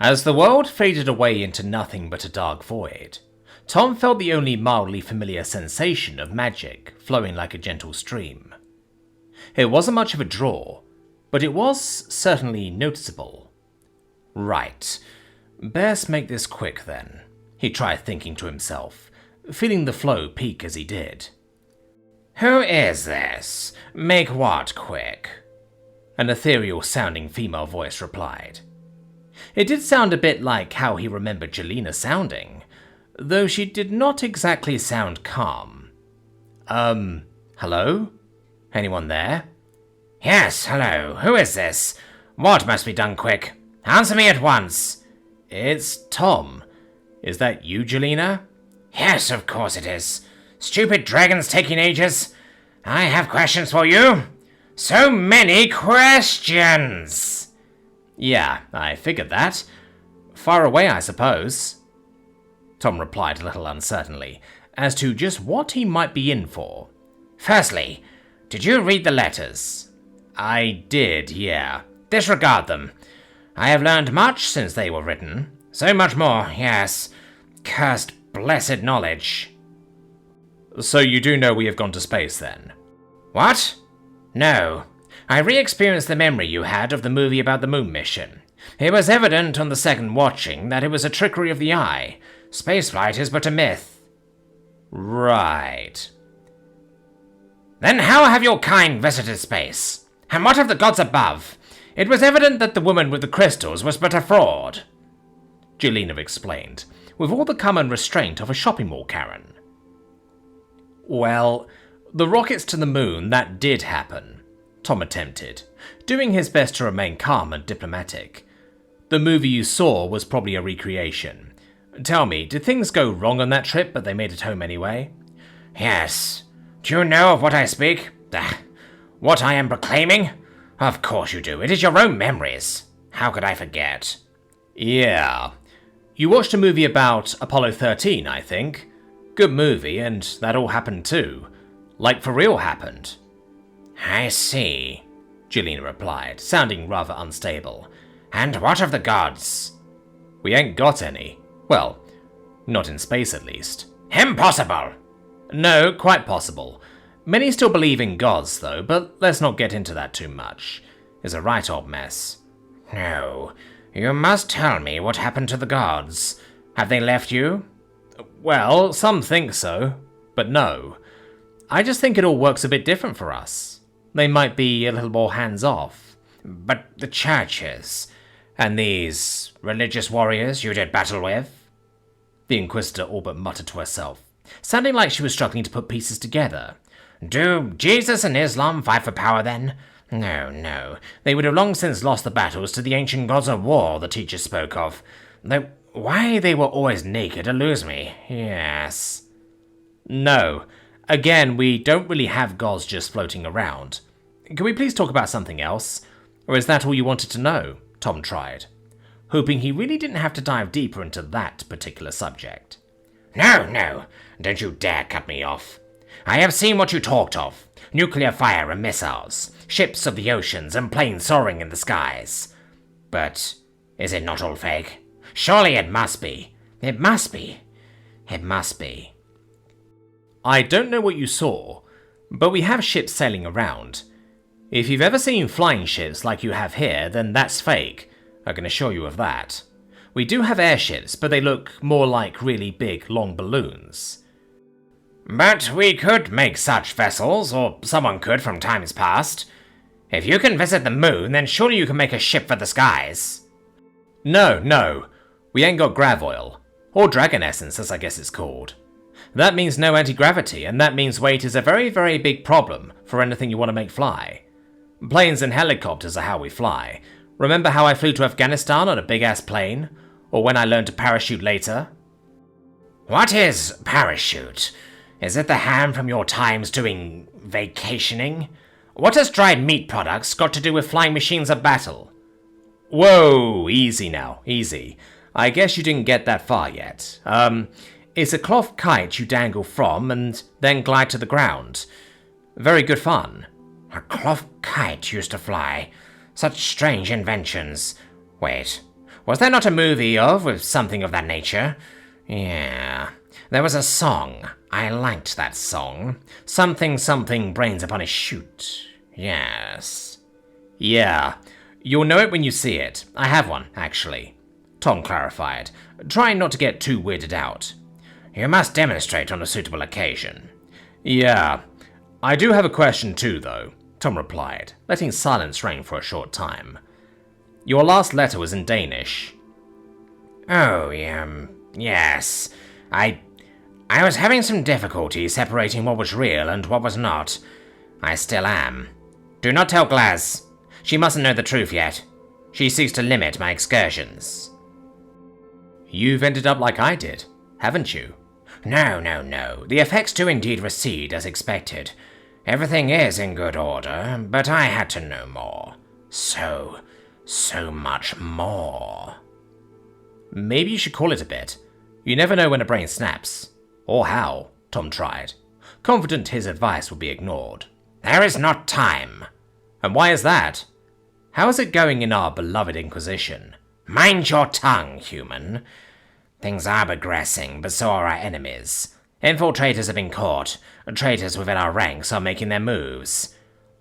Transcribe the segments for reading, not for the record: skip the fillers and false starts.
As the world faded away into nothing but a dark void, Tom felt the only mildly familiar sensation of magic flowing like a gentle stream. It wasn't much of a draw, but it was certainly noticeable. Right, best make this quick then, he tried thinking to himself, feeling the flow peak as he did. Who is this? Make what quick? An ethereal-sounding female voice replied. It did sound a bit like how he remembered Jelena sounding, though she did not exactly sound calm. Hello? Anyone there? Yes, hello. Who is this? What must be done quick? Answer me at once. It's Tom. Is that you, Jelena? Yes, of course it is. Stupid dragons taking ages. I have questions for you. So many questions! Yeah, I figured that. Far away, I suppose. Tom replied a little uncertainly, as to just what he might be in for. Firstly, did you read the letters? I did, yeah. Disregard them. I have learned much since they were written. So much more, yes. Cursed, blessed knowledge. So you do know we have gone to space, then? What? No. I re-experienced the memory you had of the movie about the moon mission. It was evident on the second watching that it was a trickery of the eye. Spaceflight is but a myth. Right. Then how have your kind visited space? And what of the gods above? It was evident that the woman with the crystals was but a fraud. Jelena explained, with all the common restraint of a shopping mall Karen. Well, the rockets to the moon, that did happen, Tom attempted, doing his best to remain calm and diplomatic. The movie you saw was probably a recreation. Tell me, did things go wrong on that trip, but they made it home anyway? Yes. Do you know of what I speak? What I am proclaiming? Of course you do. It is your own memories. How could I forget? Yeah. You watched a movie about Apollo 13, I think. Good movie, and that all happened too. Like for real happened. I see, Jelena replied, sounding rather unstable. And what of the gods? We ain't got any. Well, not in space at least. Impossible! No, quite possible. Many still believe in gods, though, but let's not get into that too much. It's a right old mess. No, you must tell me what happened to the gods. Have they left you? Well, some think so, but no. I just think it all works a bit different for us. They might be a little more hands-off. But the churches, and these religious warriors you did battle with? The Inquisitor all but muttered to herself, sounding like she was struggling to put pieces together. Do Jesus and Islam fight for power then? No. They would have long since lost the battles to the ancient gods of war the teacher spoke of. Though why they were always naked eludes me. Yes. No. Again, we don't really have gods just floating around. Can we please talk about something else? Or is that all you wanted to know? Tom tried, hoping he really didn't have to dive deeper into that particular subject. No. Don't you dare cut me off. I have seen what you talked of. Nuclear fire and missiles, ships of the oceans and planes soaring in the skies. But is it not all fake? Surely it must be. It must be. I don't know what you saw, but we have ships sailing around. If you've ever seen flying ships like you have here, then that's fake. I can assure you of that. We do have airships, but they look more like really big, long balloons. But we could make such vessels, or someone could from times past. If you can visit the moon, then surely you can make a ship for the skies. No. We ain't got grav oil. Or dragon essence, as I guess it's called. That means no anti-gravity, and that means weight is a very, very big problem for anything you want to make fly. Planes and helicopters are how we fly. Remember how I flew to Afghanistan on a big-ass plane? Or when I learned to parachute later? What is parachute? Is it the hand from your times doing vacationing? What has dried meat products got to do with flying machines of battle? Whoa, easy now, easy. I guess you didn't get that far yet. It's a cloth kite you dangle from and then glide to the ground. Very good fun. A cloth kite used to fly. Such strange inventions. Wait, Was there not a movie with something of that nature? Yeah. There was a song. I liked that song. Something something brains upon a shoot. Yes. Yeah. You'll know it when you see it. I have one, actually. Tom clarified, trying not to get too weirded out. You must demonstrate on a suitable occasion. Yeah. I do have a question too, though, Tom replied, letting silence reign for a short time. Your last letter was in Danish. Oh, yes. I was having some difficulty separating what was real and what was not. I still am. Do not tell Glaz. She mustn't know the truth yet. She seeks to limit my excursions. You've ended up like I did, haven't you? No. The effects do indeed recede as expected. Everything is in good order, but I had to know more. So much more. Maybe you should call it a bit. You never know when a brain snaps. Or how, Tom tried, confident his advice would be ignored. There is not time. And why is that? How is it going in our beloved Inquisition? Mind your tongue, human. Things are progressing, but so are our enemies. Infiltrators have been caught. Traitors within our ranks are making their moves.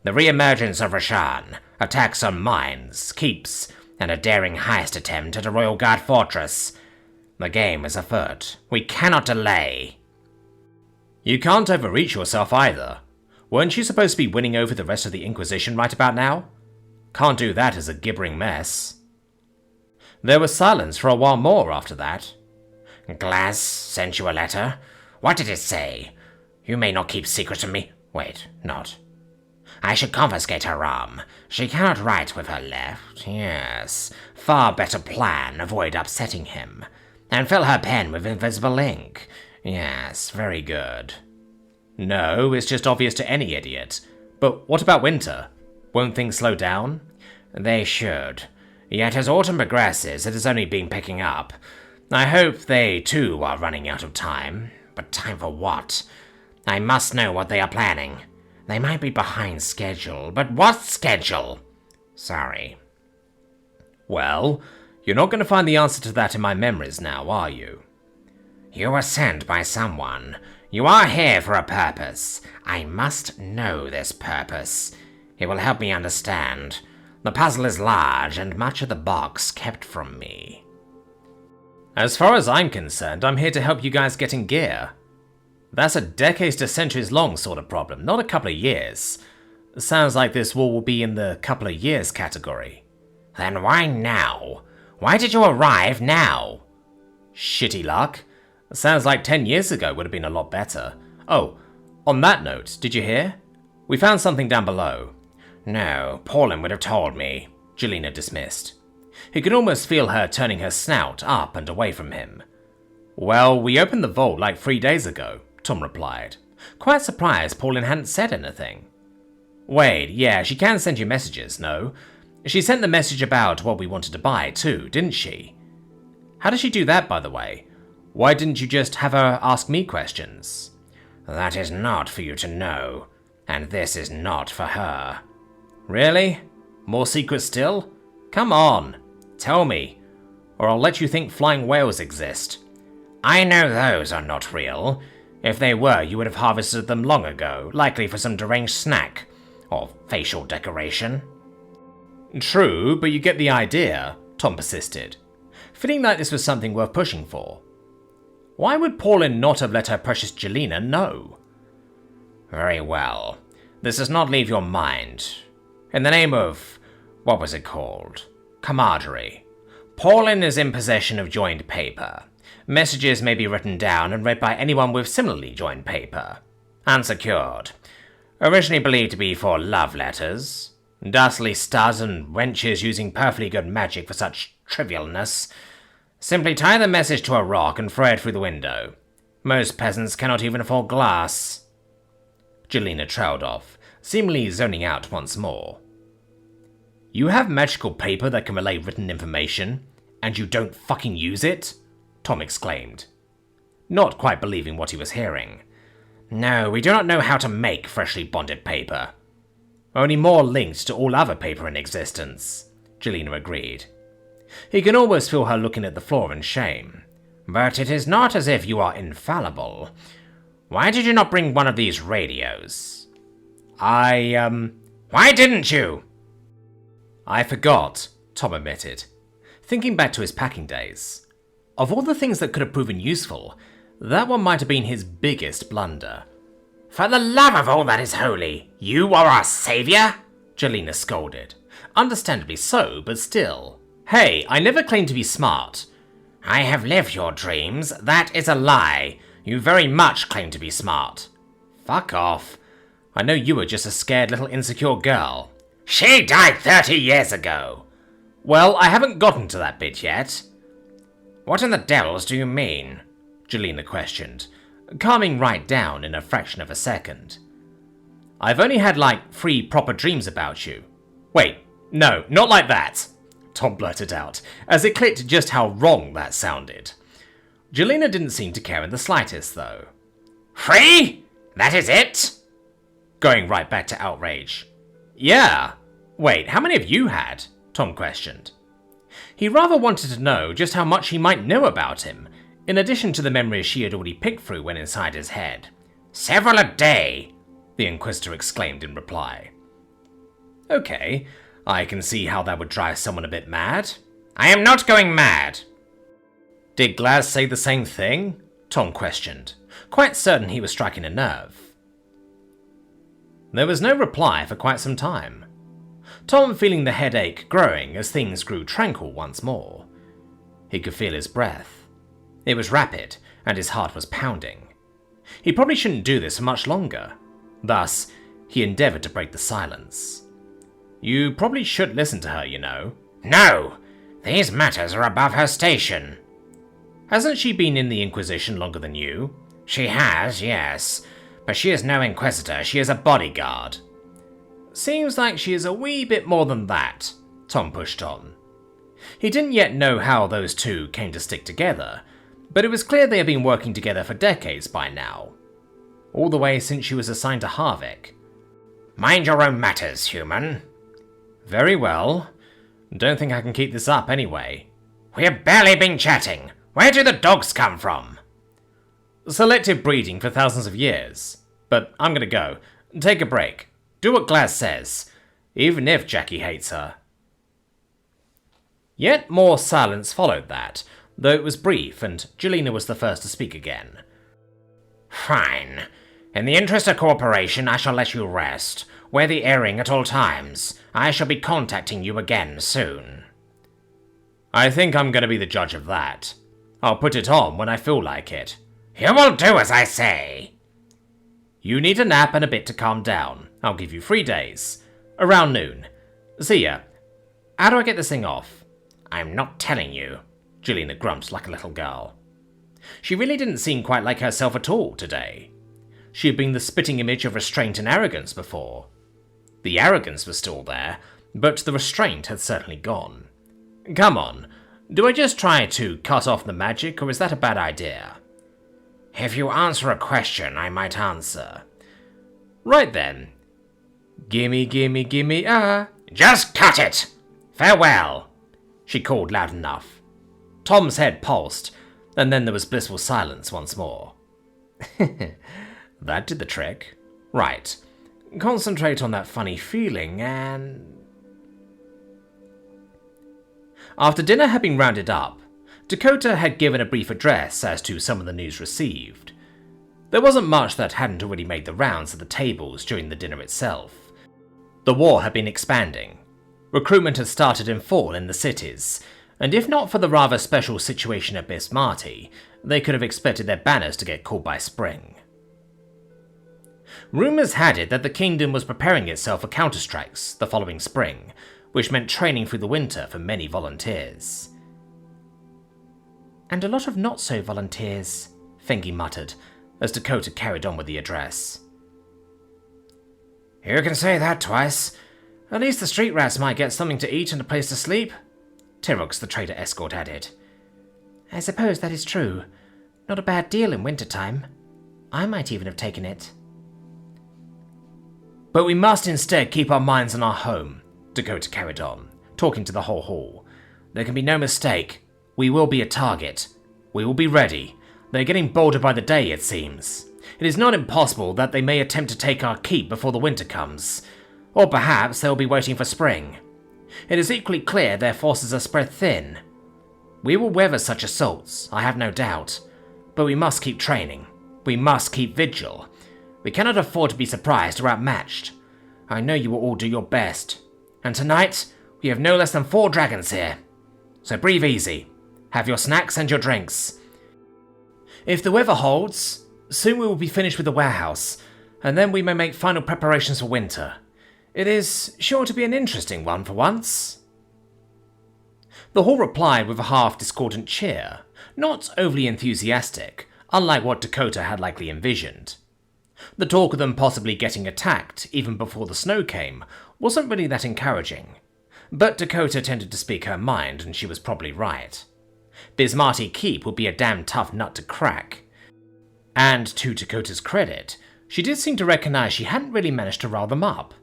The re-emergence of Rashan, attacks on mines, keeps, and a daring heist attempt at a Royal Guard fortress. The game is afoot. We cannot delay. You can't overreach yourself either. Weren't you supposed to be winning over the rest of the Inquisition right about now? Can't do that as a gibbering mess. There was silence for a while more after that. Glaz sent you a letter? What did it say? You may not keep secrets from me. Wait, not. I should confiscate her arm. She cannot write with her left. Yes, far better plan, avoid upsetting him. And fill her pen with invisible ink. Yes, very good. No, it's just obvious to any idiot. But what about winter? Won't things slow down? They should. Yet as autumn progresses, it has only been picking up. I hope they, too, are running out of time. But time for what? I must know what they are planning. They might be behind schedule, but what schedule? Sorry. Well, you're not going to find the answer to that in my memories now, are you? You were sent by someone. You are here for a purpose. I must know this purpose. It will help me understand. The puzzle is large, and much of the box kept from me. As far as I'm concerned, I'm here to help you guys get in gear. That's a decades to centuries long sort of problem, not a couple of years. Sounds like this war will be in the couple of years category. Then why now? Why did you arrive now? Shitty luck. Sounds like 10 years ago would have been a lot better. Oh, on that note, did you hear? We found something down below. No, Paulin would have told me, Jelena dismissed. He could almost feel her turning her snout up and away from him. Well, we opened the vault like 3 days ago, Tom replied, quite surprised Paulin hadn't said anything. Wait, yeah, she can send you messages, no? She sent the message about what we wanted to buy too, didn't she? How does she do that, by the way? Why didn't you just have her ask me questions? That is not for you to know, and this is not for her. Really? More secrets still? Come on, tell me, or I'll let you think flying whales exist. I know those are not real. If they were, you would have harvested them long ago, likely for some deranged snack, or facial decoration. True, but you get the idea, Tom persisted, feeling like this was something worth pushing for. Why would Paulin not have let her precious Jelena know? Very well. This does not leave your mind. In the name of, what was it called? Camaraderie. Paulin is in possession of joined paper. Messages may be written down and read by anyone with similarly joined paper. Unsecured. Originally believed to be for love letters. Dastardly studs and wenches using perfectly good magic for such trivialness. Simply tie the message to a rock and throw it through the window. Most peasants cannot even afford glass. Jelena trailed off, seemingly zoning out once more. You have magical paper that can relay written information, and you don't fucking use it? Tom exclaimed, not quite believing what he was hearing. No, we do not know how to make freshly bonded paper. Only more linked to all other paper in existence, Jelena agreed. He can almost feel her looking at the floor in shame. "But it is not as if you are infallible. Why did you not bring one of these radios?" Why didn't you?" "I forgot," Tom admitted, thinking back to his packing days. Of all the things that could have proven useful, that one might have been his biggest blunder. "For the love of all that is holy, you are our savior?" Jelena scolded. Understandably so, but still. "Hey, I never claimed to be smart." "I have lived your dreams. That is a lie. You very much claim to be smart." "Fuck off. I know you were just a scared little insecure girl." "She died 30 years ago." "Well, I haven't gotten to that bit yet." "What in the devils do you mean?" Jelena questioned, calming right down in a fraction of a second. "I've only had like 3 proper dreams about you." "Wait, no, not like that," Tom blurted out, as it clicked just how wrong that sounded. Jelena didn't seem to care in the slightest, though. "3? That is it?" Going right back to outrage. "Yeah. Wait, how many have you had?" Tom questioned. He rather wanted to know just how much he might know about him, in addition to the memories she had already picked through when inside his head. "Several a day," the Inquisitor exclaimed in reply. "Okay, I can see how that would drive someone a bit mad." "I am not going mad." "Did Glaz say the same thing?" Tom questioned, quite certain he was striking a nerve. There was no reply for quite some time, Tom feeling the headache growing as things grew tranquil once more. He could feel his breath. It was rapid, and his heart was pounding. He probably shouldn't do this for much longer. Thus, he endeavored to break the silence. "You probably should listen to her, you know." "No! These matters are above her station." "Hasn't she been in the Inquisition longer than you?" "She has, yes. But she is no Inquisitor, she is a bodyguard." "Seems like she is a wee bit more than that," Tom pushed on. He didn't yet know how those two came to stick together, but it was clear they had been working together for decades by now. All the way since she was assigned to Harvick. "Mind your own matters, human." "Very well. Don't think I can keep this up anyway." "We have barely been chatting. Where do the dogs come from?" "Selective breeding for thousands of years. But I'm gonna go. Take a break. Do what Glaz says, even if Jackie hates her." Yet more silence followed that, though it was brief, and Jelena was the first to speak again. "Fine. In the interest of cooperation, I shall let you rest. Wear the earring at all times. I shall be contacting you again soon." "I think I'm gonna be the judge of that. I'll put it on when I feel like it." "You will do as I say." "You need a nap and a bit to calm down. I'll give you 3 days. Around noon. See ya. How do I get this thing off?" "I'm not telling you." Jelena grumped like a little girl. She really didn't seem quite like herself at all today. She had been the spitting image of restraint and arrogance before. The arrogance was still there, but the restraint had certainly gone. Come on, do I just try to cut off the magic, or is that a bad idea? "If you answer a question, I might answer." "Right then. Gimme, gimme, gimme, ah." "Just cut it! Farewell!" she called loud enough. Tom's head pulsed, and then there was blissful silence once more. That did the trick. Right. Concentrate on that funny feeling and... After dinner had been rounded up, Dakota had given a brief address as to some of the news received. There wasn't much that hadn't already made the rounds at the tables during the dinner itself. The war had been expanding. Recruitment had started in full in the cities, and if not for the rather special situation at Bismarty, they could have expected their banners to get called by spring. Rumours had it that the kingdom was preparing itself for counterstrikes the following spring, which meant training through the winter for many volunteers. "And a lot of not-so-volunteers," Fengi muttered, as Dakota carried on with the address. "You can say that twice. At least the street rats might get something to eat and a place to sleep," Tirox, the trader escort, added. "I suppose that is true. Not a bad deal in wintertime. I might even have taken it." "But we must instead keep our minds on our home," Dakota carried on, talking to the whole hall. There can be no mistake. We will be a target. We will be ready. They're getting bolder by the day, it seems. It is not impossible that they may attempt to take our keep before the winter comes. Or perhaps they'll be waiting for spring. It is equally clear their forces are spread thin. We will weather such assaults, I have no doubt. But we must keep training. We must keep vigil. We cannot afford to be surprised or outmatched. I know you will all do your best. And tonight, we have no less than 4 dragons here. So breathe easy. Have your snacks and your drinks. If the weather holds, soon we will be finished with the warehouse, and then we may make final preparations for winter. It is sure to be an interesting one for once. The hall replied with a half-discordant cheer, not overly enthusiastic, unlike what Dakota had likely envisioned. The talk of them possibly getting attacked, even before the snow came, wasn't really that encouraging. But Dakota tended to speak her mind, and she was probably right. Bismarty Keep would be a damn tough nut to crack. And to Dakota's credit, she did seem to recognize she hadn't really managed to rile them up.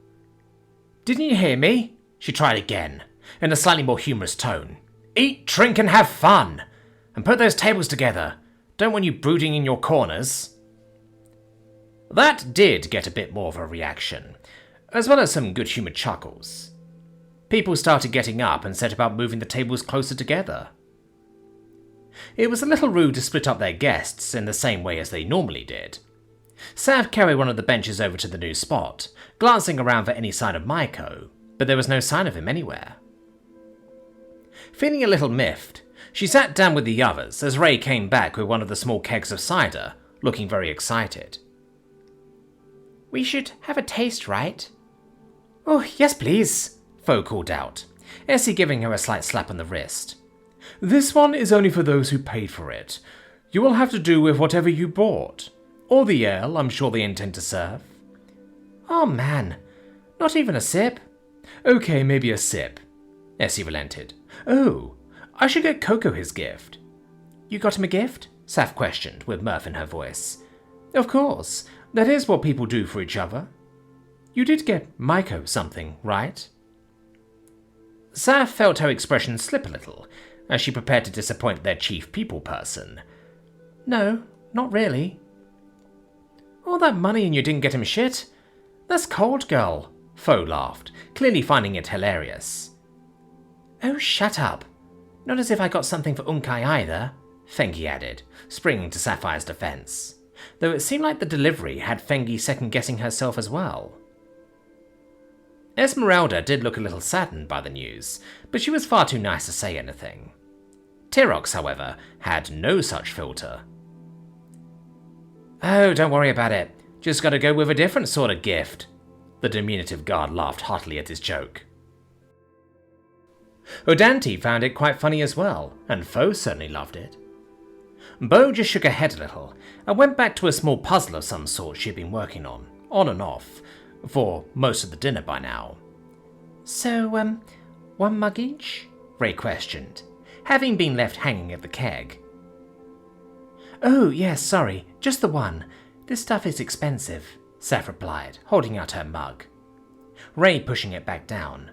"Didn't you hear me?" she tried again, in a slightly more humorous tone. "Eat, drink, and have fun! And put those tables together. Don't want you brooding in your corners." That did get a bit more of a reaction, as well as some good-humoured chuckles. People started getting up and set about moving the tables closer together. It was a little rude to split up their guests in the same way as they normally did. Sav carried one of the benches over to the new spot, glancing around for any sign of Maiko, but there was no sign of him anywhere. Feeling a little miffed, she sat down with the others as Ray came back with one of the small kegs of cider, looking very excited. "We should have a taste, right?" "Oh, yes please," Fo called out, Essie giving her a slight slap on the wrist. "This one is only for those who paid for it. You will have to do with whatever you bought. Or the ale, I'm sure they intend to serve." "Oh man, not even a sip?" "Okay, maybe a sip," Essie relented. "Oh, I should get Coco his gift." "You got him a gift?" Saf questioned, with mirth in her voice. "Of course, that is what people do for each other. You did get Maiko something, right?" Saf felt her expression slip a little, as she prepared to disappoint their chief people person. "No, not really." "All that money and you didn't get him shit? That's cold, girl," Fo laughed, clearly finding it hilarious. "Oh, shut up. Not as if I got something for Unkai either," Fengi added, springing to Sapphire's defense, though it seemed like the delivery had Fengi second-guessing herself as well. Esmeralda did look a little saddened by the news, but she was far too nice to say anything. Tyrox, however, had no such filter. "Oh, don't worry about it. Just gotta go with a different sort of gift." The diminutive guard laughed heartily at his joke. Odanti found it quite funny as well, and Fo certainly loved it. Bo just shook her head a little, and went back to a small puzzle of some sort she had been working on and off, for most of the dinner by now. "So, one mug each?" Ray questioned, having been left hanging at the keg. "Oh, yes, sorry, just the one. This stuff is expensive," Saf replied, holding out her mug. Ray pushing it back down.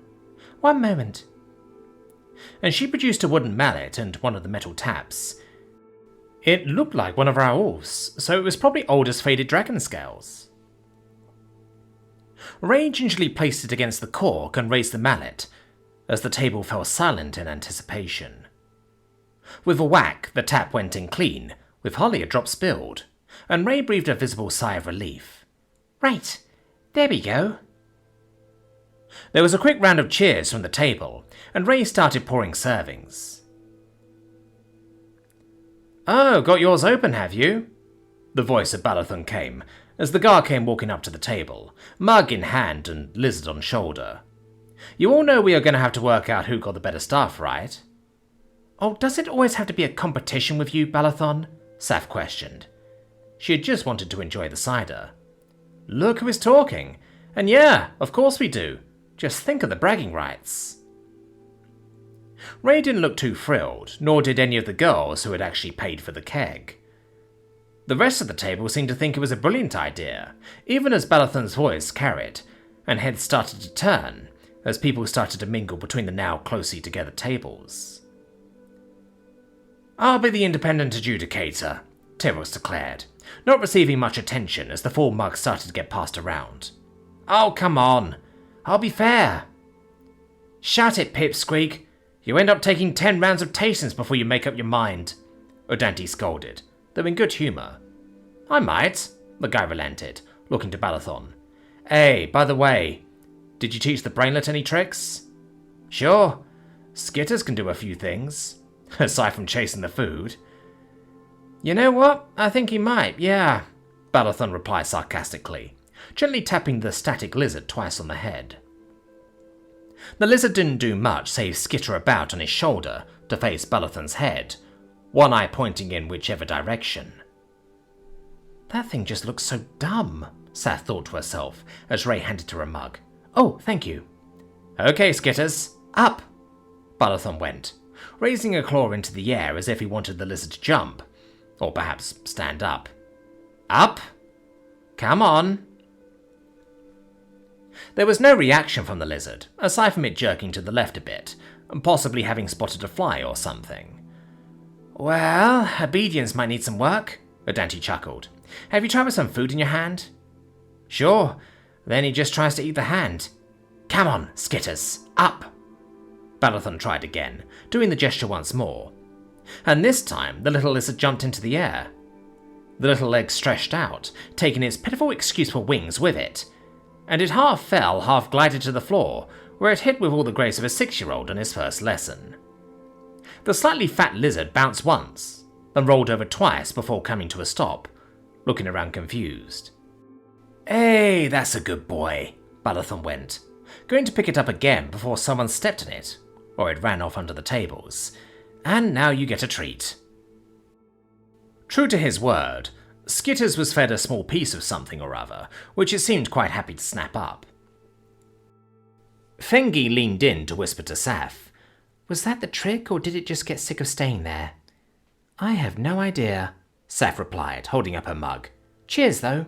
"One moment." And she produced a wooden mallet and one of the metal taps. It looked like one of Raoul's, so it was probably old as faded dragon scales. Ray gingerly placed it against the cork and raised the mallet, as the table fell silent in anticipation. With a whack, the tap went in clean, with hardly a drop spilled, and Ray breathed a visible sigh of relief. "Right, there we go." There was a quick round of cheers from the table, and Ray started pouring servings. "Oh, got yours open, have you?" The voice of Balathon came, as the guard came walking up to the table, mug in hand and lizard on shoulder. "You all know we are going to have to work out who got the better stuff, right?" "Oh, does it always have to be a competition with you, Balathon?" Saf questioned. She had just wanted to enjoy the cider. "Look who is talking. And yeah, of course we do. Just think of the bragging rights." Ray didn't look too thrilled, nor did any of the girls who had actually paid for the keg. The rest of the table seemed to think it was a brilliant idea, even as Balathon's voice carried, and heads started to turn, as people started to mingle between the now closely together tables. I'll be the independent adjudicator, Tyrrell declared, not receiving much attention as the 4 mugs started to get passed around. Oh, come on. I'll be fair. Shut it, Pipsqueak. You end up taking 10 rounds of tastings before you make up your mind, Odante scolded, though in good humour. I might, the guy relented, looking to Balathon. Hey, by the way, did you teach the brainlet any tricks? Sure. Skitters can do a few things, aside from chasing the food. You know what? I think he might, yeah, Balathon replied sarcastically, gently tapping the static lizard twice on the head. The lizard didn't do much save skitter about on his shoulder to face Balathon's head, one eye pointing in whichever direction. That thing just looks so dumb, Saf thought to herself as Ray handed her a mug. Oh, thank you. Okay, Skitters, up! Balathon went, raising a claw into the air as if he wanted the lizard to jump, or perhaps stand up. Up! Come on! There was no reaction from the lizard, aside from it jerking to the left a bit, possibly having spotted a fly or something. Well, obedience might need some work, Odante chuckled. Have you tried with some food in your hand? Sure, then he just tries to eat the hand. Come on, Skitters, up! Balathon tried again, doing the gesture once more. And this time, the little lizard jumped into the air. The little legs stretched out, taking its pitiful excuse for wings with it, and it half fell, half glided to the floor, where it hit with all the grace of a 6-year-old on his first lesson. The slightly fat lizard bounced once, then rolled over twice before coming to a stop, looking around confused. Hey, that's a good boy, Balathon went, going to pick it up again before someone stepped on it, or it ran off under the tables. And now you get a treat. True to his word, Skitters was fed a small piece of something or other, which it seemed quite happy to snap up. Fengi leaned in to whisper to Saf. Was that the trick, or did it just get sick of staying there? I have no idea, Saf replied, holding up her mug. Cheers, though.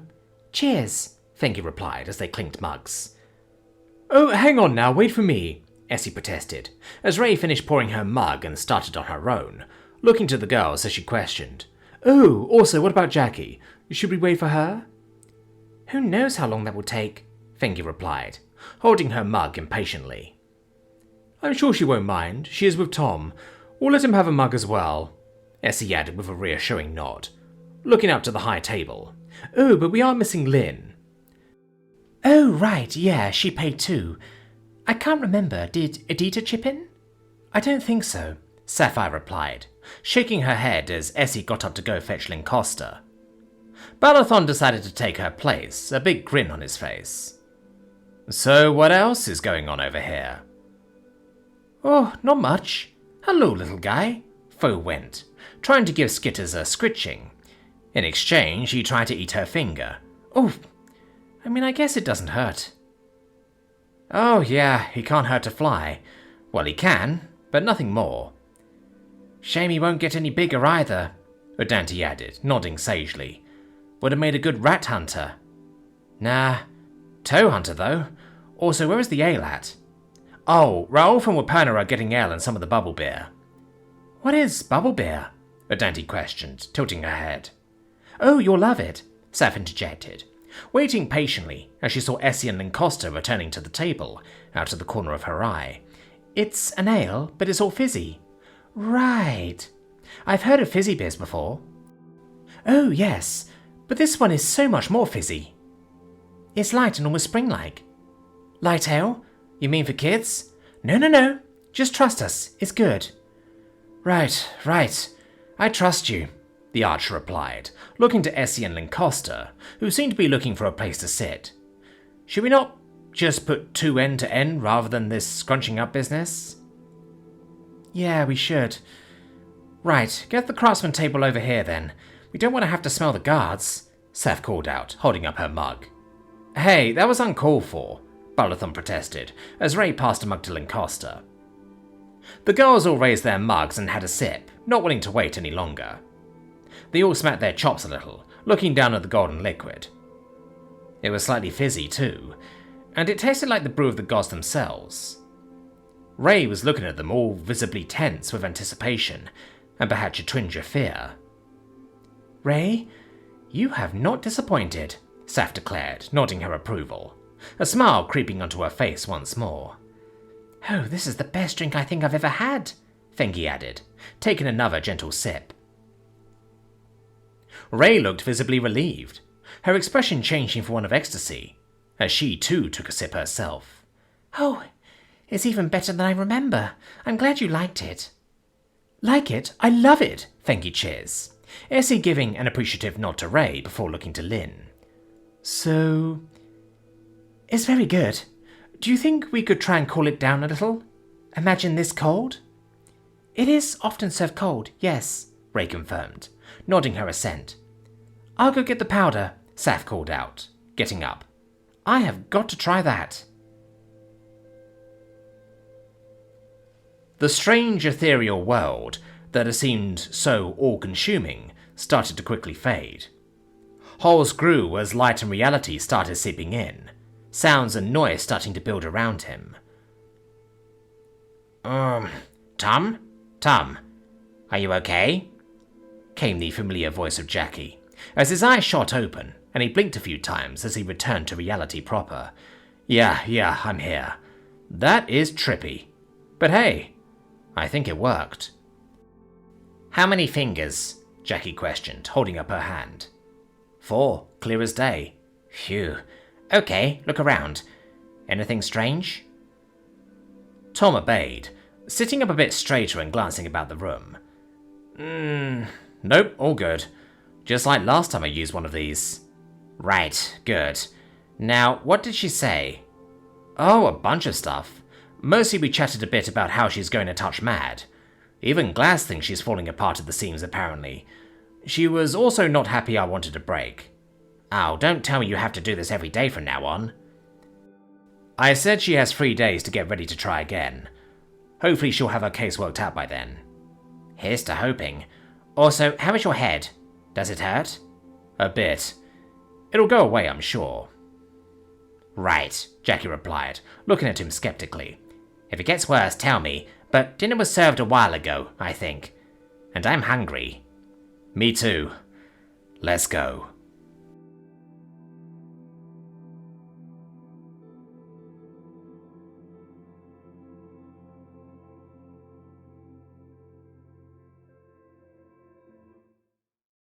Cheers, Fengi replied as they clinked mugs. Oh, hang on now, wait for me, Essie protested, as Ray finished pouring her mug and started on her own, looking to the girls as she questioned. Oh, also, what about Jackie? Should we wait for her? Who knows how long that will take, Fengi replied, holding her mug impatiently. I'm sure she won't mind. She is with Tom. We'll let him have a mug as well, Essie added with a reassuring nod, looking up to the high table. Oh, but we are missing Lynn. Oh, right, yeah, she paid too. I can't remember, did Edita chip in? I don't think so, Sapphire replied, shaking her head as Essie got up to go fetch Lancaster. Balathon decided to take her place, a big grin on his face. So what else is going on over here? Oh, not much. Hello, little guy, Foe went, trying to give Skitters a scritching. In exchange, he tried to eat her finger. Oh, I guess it doesn't hurt. Oh yeah, he can't hurt a fly. Well, he can, but nothing more. Shame he won't get any bigger either, Odante added, nodding sagely. Would have made a good rat hunter. Nah, tow hunter though. Also, where is the ale at? Oh, Raoulf and Waperna are getting ale and some of the bubble beer. What is bubble beer? Odante questioned, tilting her head. Oh, you'll love it, Saf interjected, waiting patiently as she saw Essie and Lancaster returning to the table, out of the corner of her eye. It's an ale, but it's all fizzy. Right. I've heard of fizzy beers before. Oh, yes, but this one is so much more fizzy. It's light and almost spring-like. Light ale? You mean for kids? No. Just trust us. It's good. Right. I trust you, the archer replied, looking to Essie and Lancaster, who seemed to be looking for a place to sit. Should we not just put 2 end to end rather than this scrunching up business? Yeah, we should. Right, get the craftsman table over here then. We don't want to have to smell the guards, Seth called out, holding up her mug. Hey, that was uncalled for, Balathon protested, as Ray passed a mug to Lancaster. The girls all raised their mugs and had a sip, not willing to wait any longer. They all smacked their chops a little, looking down at the golden liquid. It was slightly fizzy too, and it tasted like the brew of the gods themselves. Ray was looking at them all visibly tense with anticipation, and perhaps a twinge of fear. Ray, you have not disappointed, Saf declared, nodding her approval, a smile creeping onto her face once more. Oh, this is the best drink I think I've ever had, Fengi added, taking another gentle sip. Ray looked visibly relieved, her expression changing for one of ecstasy, as she too took a sip herself. Oh, it's even better than I remember. I'm glad you liked it. Like it? I love it, Fengi cheers, Essie giving an appreciative nod to Ray before looking to Lynn. So, it's very good. Do you think we could try and cool it down a little? Imagine this cold? It is often served cold, yes, Ray confirmed, nodding her assent. I'll go get the powder, Saf called out, getting up. I have got to try that. The strange ethereal world that had seemed so all-consuming started to quickly fade. Holes grew as light and reality started seeping in, sounds and noise starting to build around him. Tom? Tom, are you okay? Came the familiar voice of Jackie, as his eyes shot open and he blinked a few times as he returned to reality proper. Yeah, I'm here. That is trippy. But hey, I think it worked. How many fingers? Jackie questioned, holding up her hand. 4, clear as day. Phew. Okay, look around. Anything strange? Tom obeyed, sitting up a bit straighter and glancing about the room. Nope, all good. Just like last time I used one of these. Right, good. Now, what did she say? Oh, a bunch of stuff. Mostly we chatted a bit about how she's going to touch Mad. Even Glass thinks she's falling apart at the seams, apparently. She was also not happy I wanted to break. Oh, don't tell me you have to do this every day from now on. I said she has 3 days to get ready to try again. Hopefully she'll have her case worked out by then. Here's to hoping. Also, how is your head? Does it hurt? A bit. It'll go away, I'm sure. Right, Jackie replied, looking at him skeptically. If it gets worse, tell me, but dinner was served a while ago, I think. And I'm hungry. Me too. Let's go.